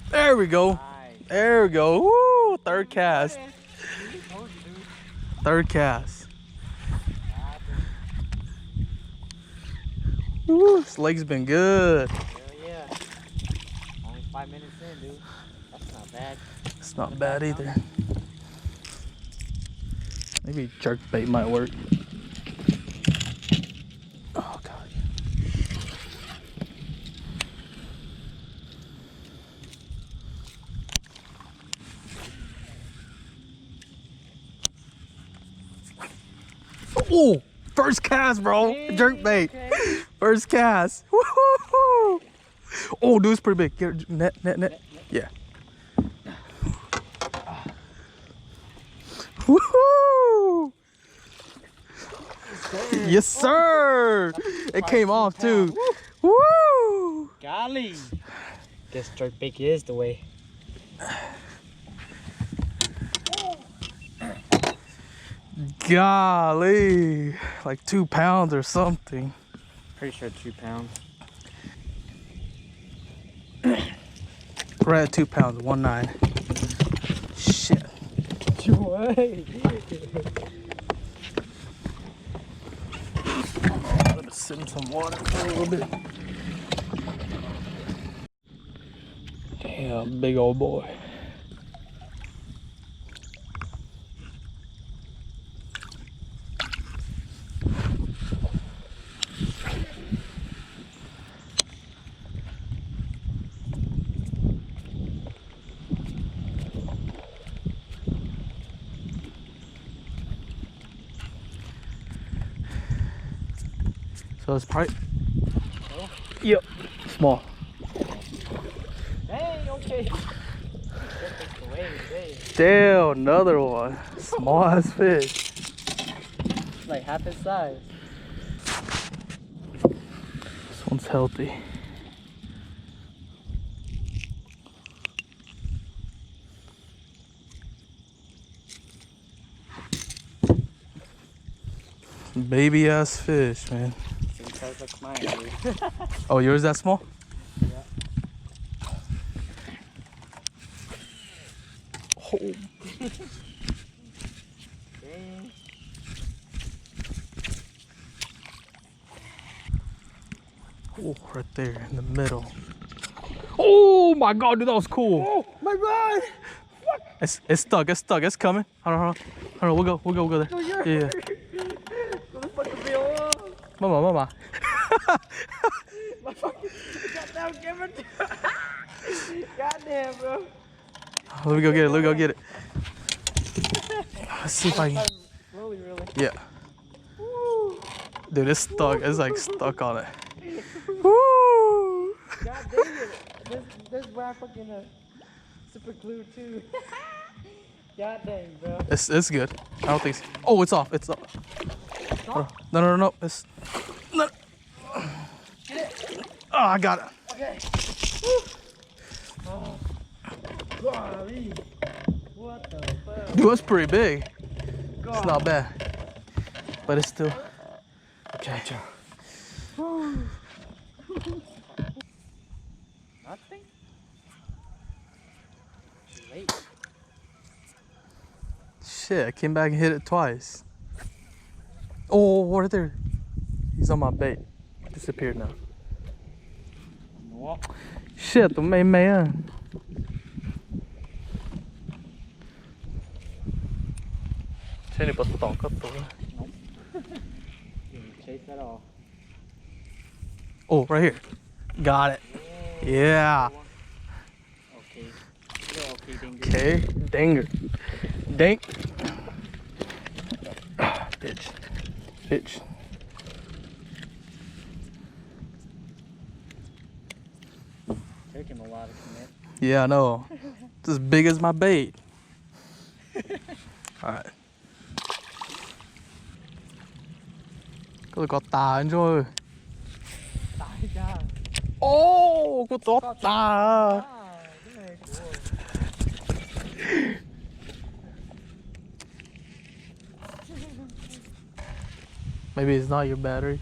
There we go. Nice. There we go. Woo! Third cast. Third cast. Woo! This leg's been good. Hell yeah. Only 5 minutes in, dude. That's not bad. It's not bad either. Maybe jerk bait might work. Oh god. Oh, first cast, bro. Jerk bait. Okay. First cast. Woo-hoo-hoo. Oh, dude, it's pretty big. Get net. Yeah. Woohoo! Yes, sir. It came off too. Woo! Golly. Guess jerk bait is the way. Golly, like 2 pounds or something. Pretty sure 2 pounds. Right at 2 pounds, 1.9. Shit. What? Let me sit in some water for a little bit. Damn, big old boy. So it's probably, yep, small. Hey, okay. Damn, another one. Small ass fish. Like half his size. This one's healthy. Baby ass fish, man. Same size like mine, dude. Oh, yours that small? Yeah. Oh. Dang. Oh, right there in the middle. Oh my god, dude, that was cool. Oh my god! It's stuck, it's coming. Hold on, we'll go there. No, you're Yeah. Motherfucker, be on. Mama. My fucking goddamn camera. Goddamn, bro. Let me go get it. Let's see if I can. Slowly, really. Yeah. Woo. Dude, it's stuck. It's like stuck on it. Woo! God dang it. This is where I fucking super glued too. God dang, bro. It's good. I don't think. Oh, it's off. It's off. No. It's. No. Oh, I got it. Okay. Oh. Golly. What the fuck? Dude, it's pretty big. God. It's not bad, but it's still. Okay. Nothing? Too late. Shit, I came back and hit it twice. Oh, right there. He's on my bait. Disappeared now. What? Shit, tụi mày à. Thế này bắt tỏng cắt tụi. Didn't chase at all. Oh, right here. Got it. Yeah. Okay. Yeah, okay, Dinger. Okay, dinger. Dink. Pitch. Took him a while to commit. Yeah, I know. It's as big as my bait. Alright. Có tà anh rồi. Tái ra. Ô, có tốt tà. À, cái này của... Maybe it's not your battery.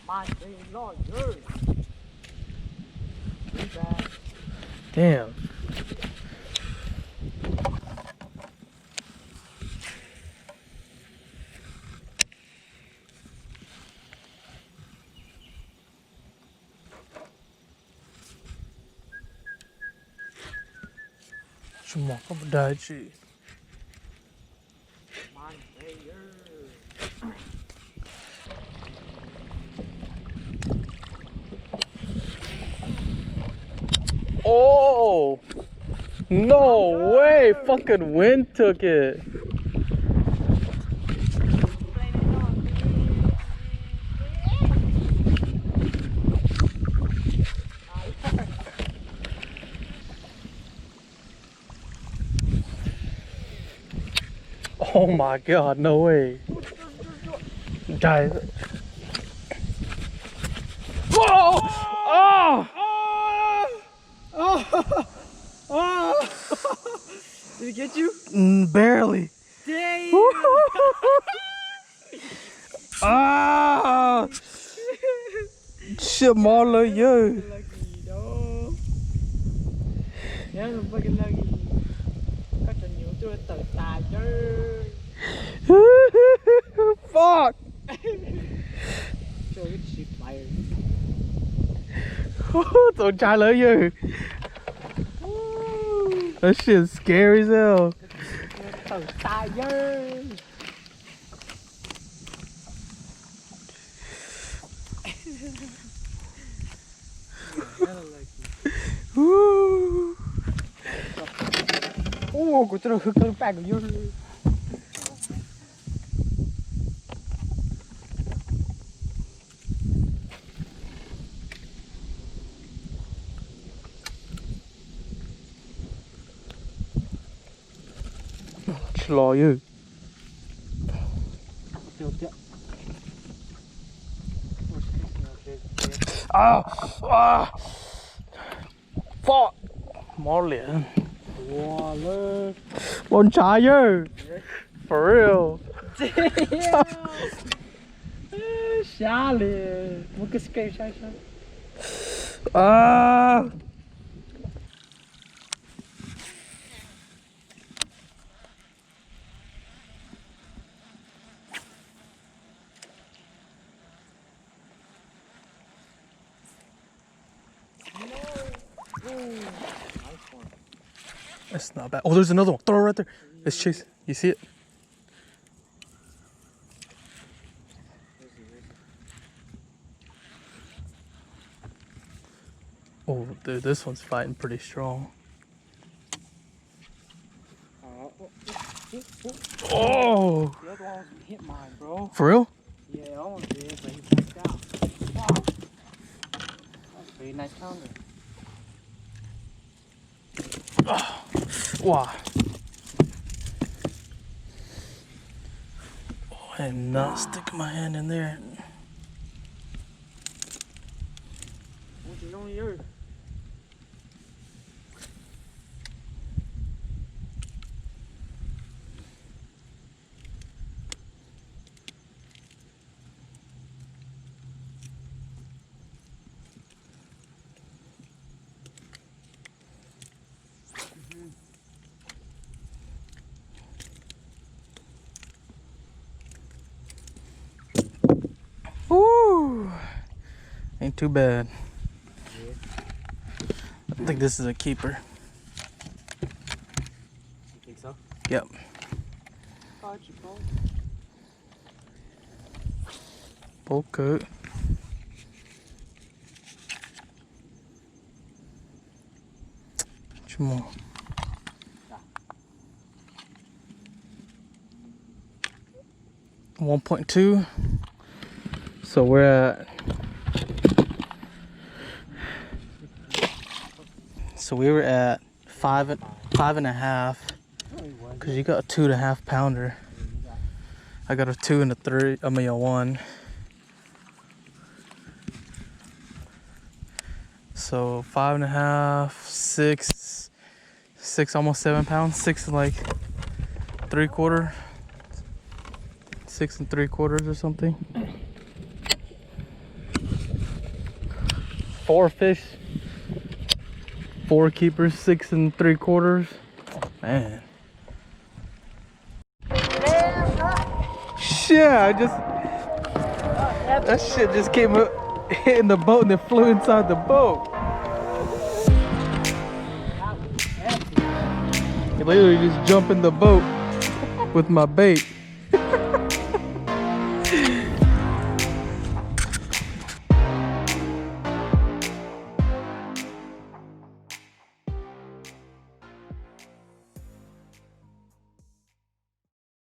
My baby. No, yours. Too bad. Damn. Come on, I'm die, gee. Man, Oh! No way! Fucking wind took it. Oh my god, no way. Guys. Whoa! Oh! Did it get you? Barely. Dang! Ah! Shit, Marla, yo. Lucky, dog. Nhớ là fucking lucky. Có cho nhiều tôi tự tài chứ. Fuck! Cho cái shit mày. Don't try to you. That shit's scary as hell. Tự tài chứ. Woo. Ô, của tôi hực cơn bạc của vô. Slow you. Ah! Ah! Fuck! Marley. Wow, look. One tire. For real. Damn. Xá liền. Một cái skate sai sai. Ah! That's not bad. Oh, there's another one. Throw it right there. It's chasing. You see it? Oh, dude, this one's fighting pretty strong. Oh! The other one hit mine, bro. For real? Yeah, I almost did, but he backed out. Wow. That's a pretty nice pounder. Wow. Oh, I am not sticking my hand in there. What's it on yours? Woo! Ain't too bad. I think this is a keeper. You think so? Yep. Got you, bro. Full coat. Come on. 1.2. So we're at. So we were at five and a half. Cause you got a 2.5 pounder. I got a 2 and a 3. I mean a 1. So 5.5, 6, almost 7 pounds. 6 and like 3/4. 6 3/4 or something. 4 fish, 4 keepers, 6 3/4. Man. Shit, that shit just came up, hitting the boat and it flew inside the boat. I literally just jumped in the boat with my bait.